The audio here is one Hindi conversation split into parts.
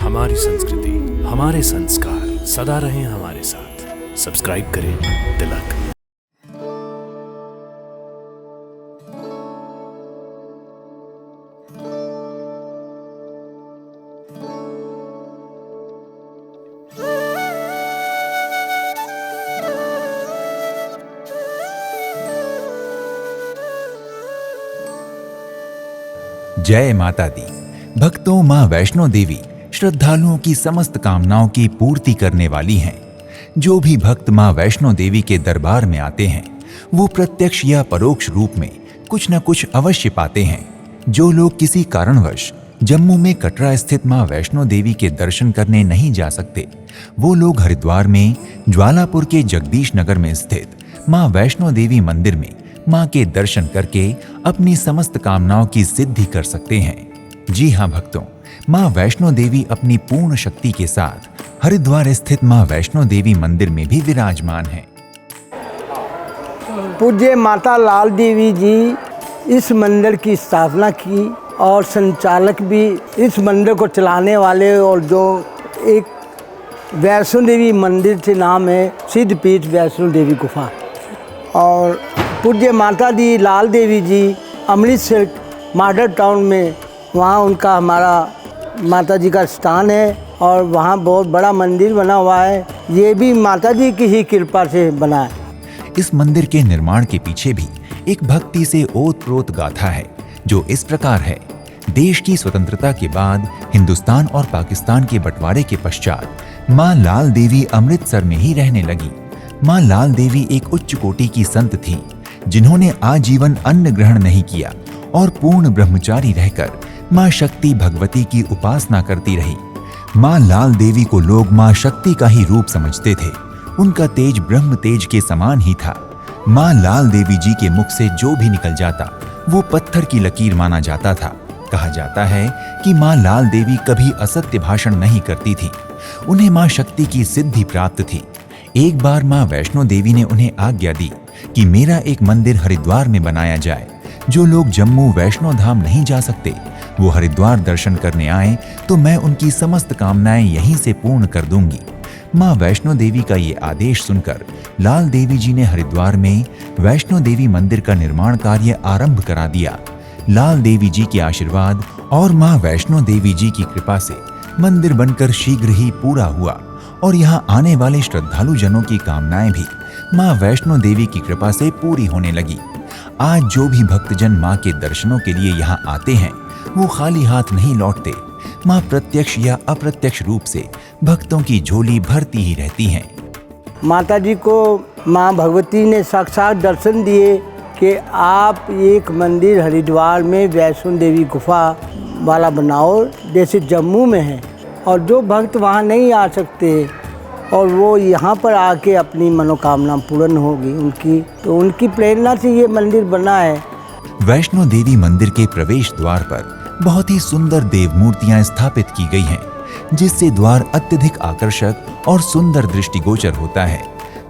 हमारी संस्कृति, हमारे संस्कार सदा रहें हमारे साथ। सब्सक्राइब करें तिलक। जय माता दी। भक्तों, मां वैष्णो देवी श्रद्धालुओं की समस्त कामनाओं की पूर्ति करने वाली हैं। जो भी भक्त मां वैष्णो देवी के दरबार में आते हैं वो प्रत्यक्ष या परोक्ष रूप में कुछ न कुछ अवश्य पाते हैं। जो लोग किसी कारणवश जम्मू में कटरा स्थित मां वैष्णो देवी के दर्शन करने नहीं जा सकते, वो लोग हरिद्वार में ज्वालापुर के जगदीश नगर में स्थित मां वैष्णो देवी मंदिर में मां के दर्शन करके अपनी समस्त कामनाओं की सिद्धि कर सकते हैं। जी हां भक्तों, मां वैष्णो देवी अपनी पूर्ण शक्ति के साथ हरिद्वार स्थित मां वैष्णो देवी मंदिर में भी विराजमान है। पूज्य माता लाल देवी जी इस मंदिर की स्थापना की और संचालक भी इस मंदिर को चलाने वाले, और जो एक वैष्णो देवी मंदिर से नाम है सिद्धपीठ वैष्णो देवी गुफा। और पूज्य माता दी लाल देवी जी अमृतसर मॉडल टाउन में, वहाँ उनका हमारा माता जी का स्थान है और वहाँ बहुत बड़ा मंदिर बना हुआ है। ये भी माता जी की ही कृपा से बना है। इस मंदिर के निर्माण के पीछे भी एक भक्ति से ओतप्रोत गाथा है, जो इस प्रकार है। देश की स्वतंत्रता के बाद हिंदुस्तान और पाकिस्तान के बंटवारे के पश्चात मां लाल देवी अमृतसर में ही रहने लगी। मां लाल देवी एक उच्च कोटि की संत थी, जिन्होंने आजीवन अन्न ग्रहण नहीं किया और पूर्ण ब्रह्मचारी रहकर मां शक्ति भगवती की उपासना करती रही। मां लाल देवी को लोग मां शक्ति का ही रूप समझते थे। उनका तेज ब्रह्म तेज के समान ही था। मां लाल देवी जी के मुख से जो भी निकल जाता वो पत्थर की लकीर माना जाता था। कहा जाता है कि मां लाल देवी कभी असत्य भाषण नहीं करती थी। उन्हें मां शक्ति की सिद्धि प्राप्त थी। एक बार मां वैष्णो देवी ने उन्हें आज्ञा दी कि मेरा एक मंदिर हरिद्वार में बनाया जाए। जो लोग जम्मू वैष्णो धाम नहीं जा सकते वो हरिद्वार दर्शन करने आए तो मैं उनकी समस्त कामनाएं यहीं से पूर्ण कर दूंगी। मां वैष्णो देवी का ये आदेश सुनकर लाल देवी जी ने हरिद्वार में वैष्णो देवी मंदिर का निर्माण कार्य आरंभ करा दिया। लाल देवी जी के आशीर्वाद और मां वैष्णो देवी जी की कृपा से मंदिर बनकर शीघ्र ही पूरा हुआ और यहाँ आने वाले श्रद्धालु जनों की कामनाएं भी मां वैष्णो देवी की कृपा से पूरी होने लगी। आज जो भी भक्तजन मां के दर्शनों के लिए यहाँ आते हैं वो खाली हाथ नहीं लौटते। मां प्रत्यक्ष या अप्रत्यक्ष रूप से भक्तों की झोली भरती ही रहती हैं। माता जी को मां भगवती ने साक्षात दर्शन दिए कि आप एक मंदिर हरिद्वार में वैष्णो देवी गुफा वाला बनाओ, जैसे जम्मू में है। और जो भक्त वहाँ नहीं आ सकते और वो यहाँ पर आके अपनी मनोकामना पूर्ण होगी उनकी, तो उनकी प्रेरणा से ये मंदिर बना है। वैष्णो देवी मंदिर के प्रवेश द्वार पर बहुत ही सुंदर देव मूर्तियां स्थापित की गई हैं, जिससे द्वार अत्यधिक आकर्षक और सुंदर दृष्टिगोचर होता है।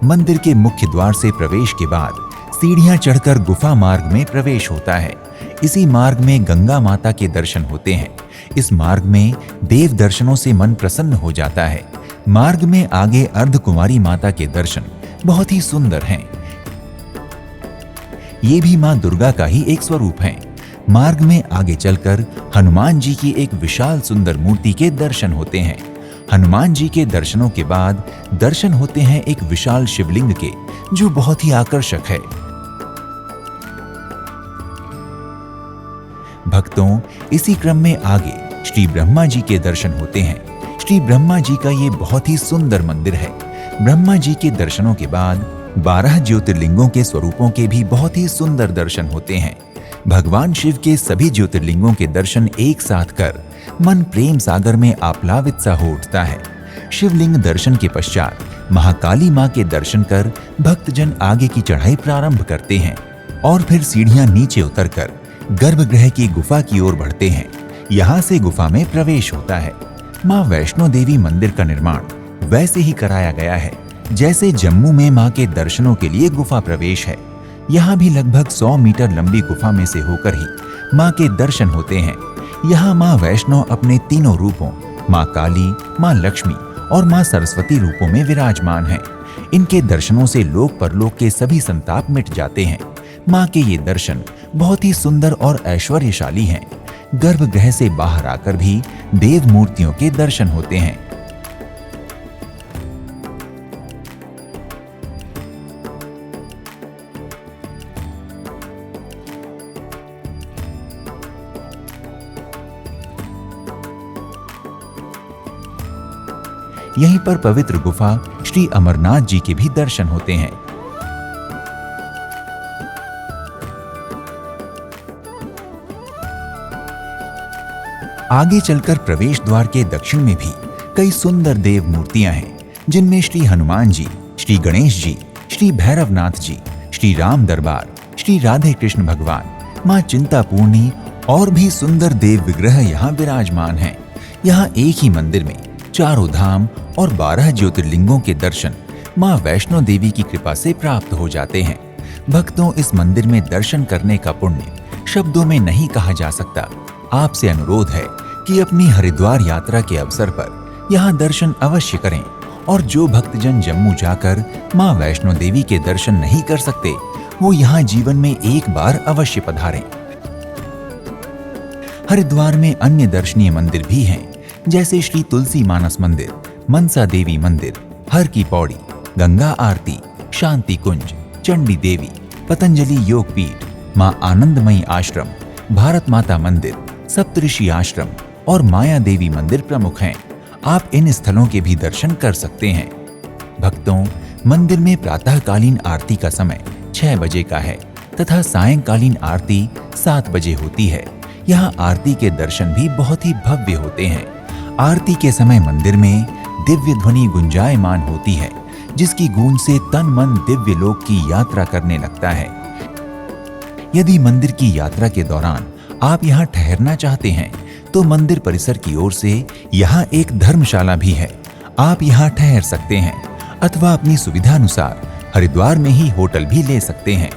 मंदिर के मुख्य द्वार से प्रवेश के बाद सीढ़ियां चढ़कर गुफा मार्ग में प्रवेश होता है। इसी मार्ग में गंगा माता के दर्शन होते हैं। इस मार्ग में देव दर्शनों से मन प्रसन्न हो जाता है। मार्ग में आगे अर्धकुमारी माता के दर्शन बहुत ही सुंदर हैं। ये भी मां दुर्गा का ही एक स्वरूप है। मार्ग में आगे चलकर हनुमान जी की एक विशाल सुंदर मूर्ति के दर्शन होते हैं। हनुमान जी के दर्शनों के बाद दर्शन होते हैं एक विशाल शिवलिंग के, जो बहुत ही आकर्षक है। भक्तों, इसी क्रम में आगे श्री ब्रह्मा जी के दर्शन होते हैं। श्री ब्रह्मा जी का ये बहुत ही सुंदर मंदिर है। ब्रह्मा जी के दर्शनों के बाद 12 ज्योतिर्लिंगों के स्वरूपों के भी बहुत ही सुंदर दर्शन होते हैं। भगवान शिव के सभी ज्योतिर्लिंगों के दर्शन एक साथ कर मन प्रेम सागर में आप्लावित सा हो उठता है। शिवलिंग दर्शन के पश्चात महाकाली मां के दर्शन कर भक्तजन आगे की चढ़ाई प्रारंभ करते हैं और फिर सीढ़ियां नीचे उतरकर गर्भगृह की गुफा की ओर बढ़ते हैं। यहाँ से गुफा में प्रवेश होता है। मां वैष्णो देवी मंदिर का निर्माण वैसे ही कराया गया है जैसे जम्मू में मां के दर्शनों के लिए गुफा प्रवेश है। यहाँ भी लगभग 100 मीटर लंबी गुफा में से होकर ही मां के दर्शन होते हैं। यहाँ मां वैष्णो अपने तीनों रूपों माँ काली, माँ लक्ष्मी और माँ सरस्वती रूपों में विराजमान हैं। इनके दर्शनों से लोक परलोक के सभी संताप मिट जाते हैं। माँ के ये दर्शन बहुत ही सुंदर और ऐश्वर्यशाली हैं। गर्भगृह से बाहर आकर भी देव मूर्तियों के दर्शन होते हैं। यहीं पर पवित्र गुफा श्री अमरनाथ जी के भी दर्शन होते हैं। आगे चलकर प्रवेश द्वार के दक्षिण में भी कई सुंदर देव मूर्तियां हैं, जिनमें श्री हनुमान जी, श्री गणेश जी, श्री भैरवनाथ जी, श्री राम दरबार, श्री राधे कृष्ण भगवान, माँ चिंतापूर्णी और भी सुंदर देव विग्रह यहाँ विराजमान हैं। यहाँ एक ही मंदिर में चारों धाम और 12 ज्योतिर्लिंगों के दर्शन माँ वैष्णो देवी की कृपा से प्राप्त हो जाते हैं। भक्तों, इस मंदिर में दर्शन करने का पुण्य शब्दों में नहीं कहा जा सकता। आपसे अनुरोध है कि अपनी हरिद्वार यात्रा के अवसर पर यहाँ दर्शन अवश्य करें और जो भक्तजन जम्मू जाकर माँ वैष्णो देवी के दर्शन नहीं कर सकते, वो यहाँ जीवन में एक बार अवश्य पधारें। हरिद्वार में अन्य दर्शनीय मंदिर भी हैं, जैसे श्री तुलसी मानस मंदिर, मनसा देवी मंदिर, हर की पौड़ी, गंगा आरती, शांति कुंज, चंडी देवी, पतंजलि योग पीठ, माँ आनंदमयी आश्रम, भारत माता मंदिर, सप्तऋषि आश्रम और माया देवी मंदिर प्रमुख हैं। आप इन स्थलों के भी दर्शन कर सकते हैं। भक्तों, मंदिर में प्रातःकालीन आरती का समय 6 बजे का है तथा सायंकालीन आरती 7 बजे होती है। यहाँ आरती के दर्शन भी बहुत ही भव्य होते हैं। आरती के समय मंदिर में दिव्य ध्वनि गुंजायमान होती है, जिसकी गूंज से तन मन दिव्य लोक की यात्रा करने लगता है। यदि मंदिर की यात्रा के दौरान आप यहाँ ठहरना चाहते हैं, तो मंदिर परिसर की ओर से यहाँ एक धर्मशाला भी है। आप यहाँ ठहर सकते हैं अथवा अपनी सुविधानुसार हरिद्वार में ही होटल भी ले सकते हैं।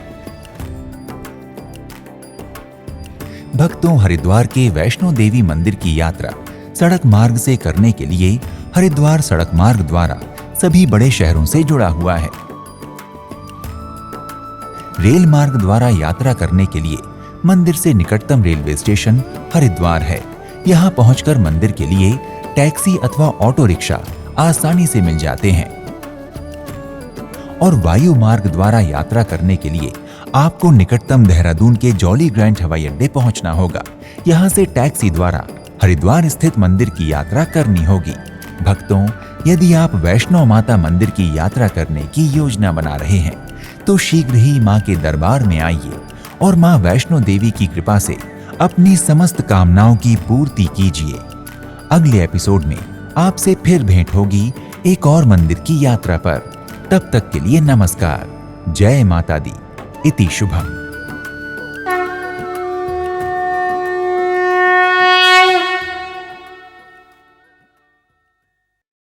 भक्तों, हरिद्वार के वैष्णो देवी मंदिर की यात्रा सड़क मार्ग से करने के लिए हरिद्वार सड़क मार्ग द्वारा सभी बड़े शहरों से जुड़ा हुआ है। रेल मार्ग द्वारा यात्रा करने के लिए मंदिर से निकटतम रेलवे स्टेशन हरिद्वार है। यहाँ पहुंचकर मंदिर के लिए टैक्सी अथवा ऑटो रिक्शा आसानी से मिल जाते हैं। और वायु मार्ग द्वारा यात्रा करने के लिए आपको निकटतम देहरादून के जॉली ग्रैंड हवाई अड्डे पहुंचना होगा। यहाँ से टैक्सी द्वारा हरिद्वार स्थित मंदिर की यात्रा करनी होगी। भक्तों, यदि आप वैष्णो माता मंदिर की यात्रा करने की योजना बना रहे हैं, तो शीघ्र ही मां के दरबार में आइए और मां वैष्णो देवी की कृपा से अपनी समस्त कामनाओं की पूर्ति कीजिए। अगले एपिसोड में आपसे फिर भेंट होगी एक और मंदिर की यात्रा पर। तब तक के लिए नमस्कार। जय माता दी। इति शुभम।